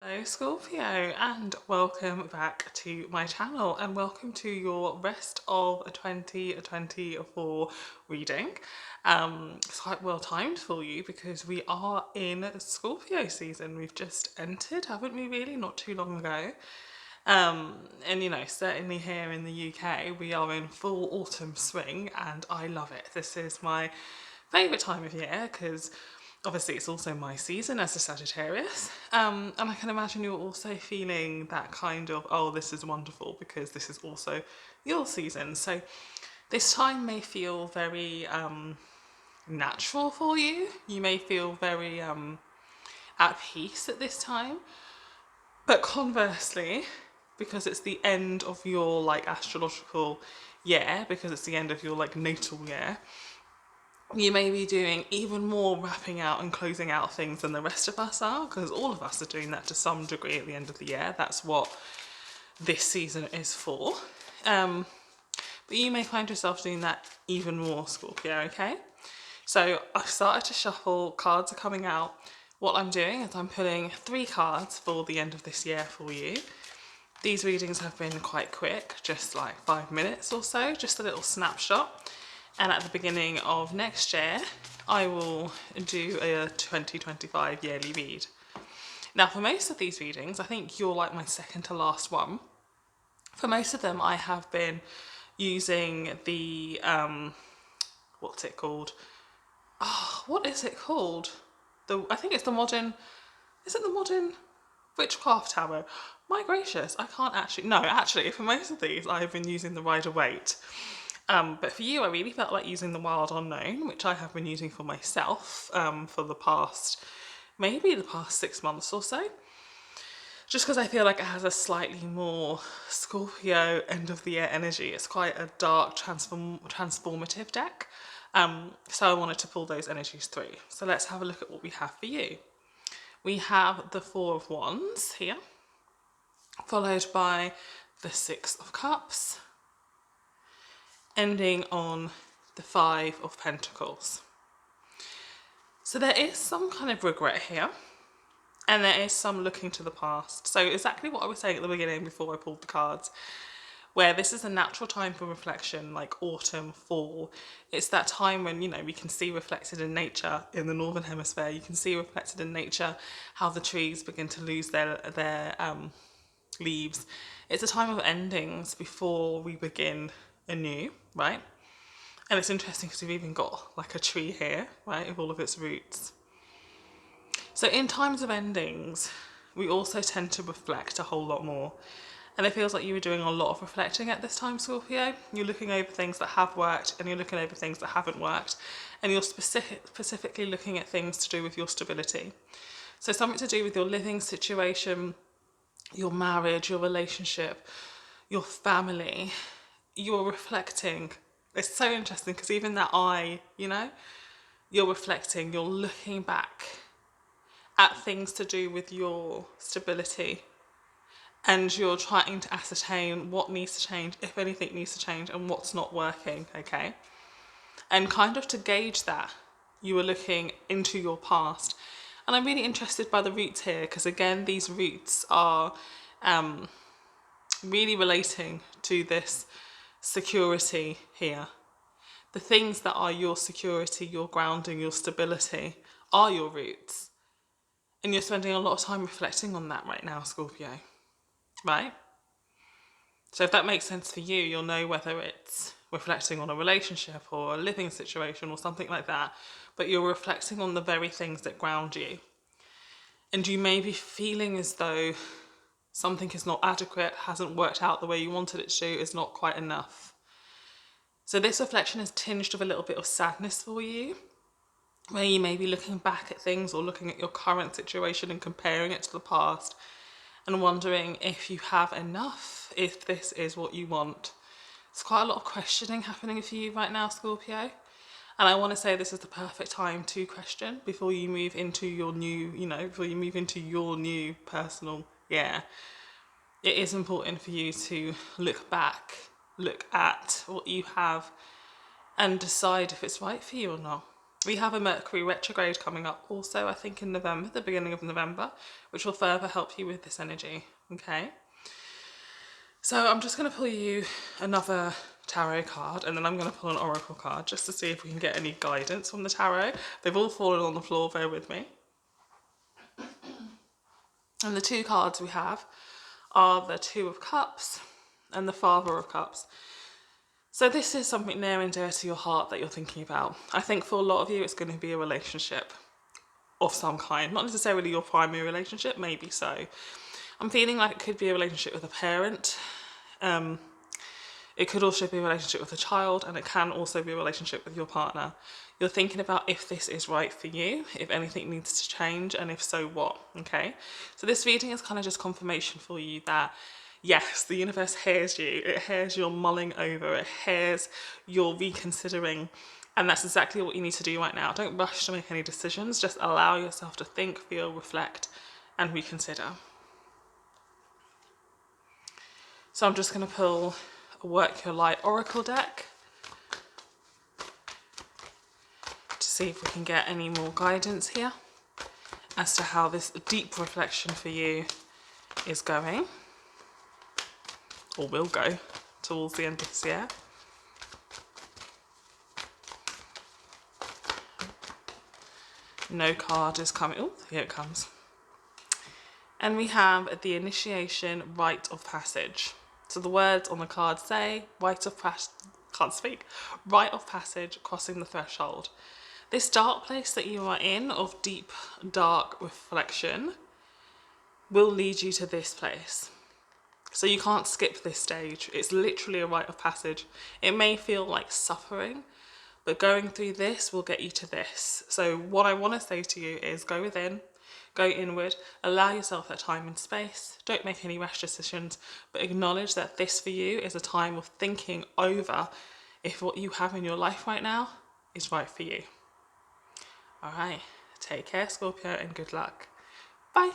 Hello Scorpio, and welcome back to my channel, and welcome to your rest of 2024 reading. It's quite well timed for you because we are in Scorpio season. We've just entered, haven't we, really, not too long ago. And certainly here in the UK we are in full autumn swing, and I love it. This is my favourite time of year because obviously it's also my season as a Sagittarius, and I can imagine you're also feeling that kind of, oh, this is wonderful because this is also your season. So this time may feel very natural for you. You may feel very at peace at this time, but conversely, because it's the end of your astrological year, because it's the end of your natal year, you may be doing even more wrapping out and closing out things than the rest of us are, because all of us are doing that to some degree at the end of the year. That's what this season is for. But you may find yourself doing that even more, Scorpio, okay? So I've started to shuffle, cards are coming out. What I'm doing is I'm pulling 3 cards for the end of this year for you. These readings have been quite quick, just like 5 minutes or so, just a little snapshot. And at the beginning of next year, I will do a 2025 yearly read. Now, for most of these readings, I think you're like my second to last one. For most of them, I have been using the, what's it called? Oh, what is it called? I think it's the modern, is it the modern Witchcraft Tarot? My gracious, I can't actually, no, actually, for most of these, I've been using the Rider-Waite. But for you, I really felt like using the Wild Unknown, which I have been using for myself for maybe the past 6 months or so. Just because I feel like it has a slightly more Scorpio end of the year energy. It's quite a dark, transformative deck. So I wanted to pull those energies through. So let's have a look at what we have for you. We have the Four of Wands here, followed by the Six of Cups, ending on the Five of Pentacles. So there is some kind of regret here, and there is some looking to the past. So exactly what I was saying at the beginning before I pulled the cards, where this is a natural time for reflection, like autumn, fall. It's that time when, we can see reflected in nature in the Northern Hemisphere. You can see reflected in nature how the trees begin to lose their leaves. It's a time of endings before we begin anew, right? And it's interesting because we've even got like a tree here, right, with all of its roots. So in times of endings, we also tend to reflect a whole lot more. And it feels like you were doing a lot of reflecting at this time, Scorpio. You're looking over things that have worked, and you're looking over things that haven't worked. And you're specifically looking at things to do with your stability. So something to do with your living situation, your marriage, your relationship, your family. You're reflecting. It's so interesting because even that eye, you're reflecting, you're looking back at things to do with your stability, and you're trying to ascertain what needs to change, if anything needs to change, and what's not working, okay? And kind of to gauge that, you were looking into your past. And I'm really interested by the roots here because, again, these roots are really relating to this security here. The things that are your security, your grounding, your stability are your roots. And you're spending a lot of time reflecting on that right now, Scorpio, right? So if that makes sense for you, you'll know whether it's reflecting on a relationship or a living situation or something like that, but you're reflecting on the very things that ground you. And you may be feeling as though something is not adequate, hasn't worked out the way you wanted it to, is not quite enough. So this reflection is tinged with a little bit of sadness for you, where you may be looking back at things or looking at your current situation and comparing it to the past and wondering if you have enough, if this is what you want. There's quite a lot of questioning happening for you right now, Scorpio. And I want to say this is the perfect time to question before you move into your new, before you move into your new personal year. It is important for you to look back, look at what you have, and decide if it's right for you or not. We have a Mercury retrograde coming up also, I think in November, the beginning of November, which will further help you with this energy, okay? So I'm just going to pull you another tarot card, and then I'm going to pull an oracle card just to see if we can get any guidance from the tarot. They've all fallen on the floor, bear with me. And the two cards we have are the Two of Cups and the Father of Cups. So this is something near and dear to your heart that you're thinking about. I think for a lot of you it's going to be a relationship of some kind, not necessarily your primary relationship, maybe so. I'm feeling like it could be a relationship with a parent. It could also be a relationship with a child, and it can also be a relationship with your partner. You're thinking about if this is right for you, if anything needs to change, and if so, what, okay? So this reading is kind of just confirmation for you that, yes, the universe hears you. It hears your mulling over. It hears your reconsidering. And that's exactly what you need to do right now. Don't rush to make any decisions. Just allow yourself to think, feel, reflect, and reconsider. So I'm just going to pull a Work Your Light Oracle deck to see if we can get any more guidance here as to how this deep reflection for you is going, or will go, towards the end of this year. No card is coming. Oh, here it comes. And we have the initiation rite of passage. So the words on the card say, rite of passage, crossing the threshold. This dark place that you are in, of deep, dark reflection, will lead you to this place. So you can't skip this stage. It's literally a rite of passage. It may feel like suffering, but going through this will get you to this. So what I want to say to you is go within, go inward, allow yourself that time and space. Don't make any rash decisions, but acknowledge that this for you is a time of thinking over if what you have in your life right now is right for you. All right, take care, Scorpio, and good luck. Bye.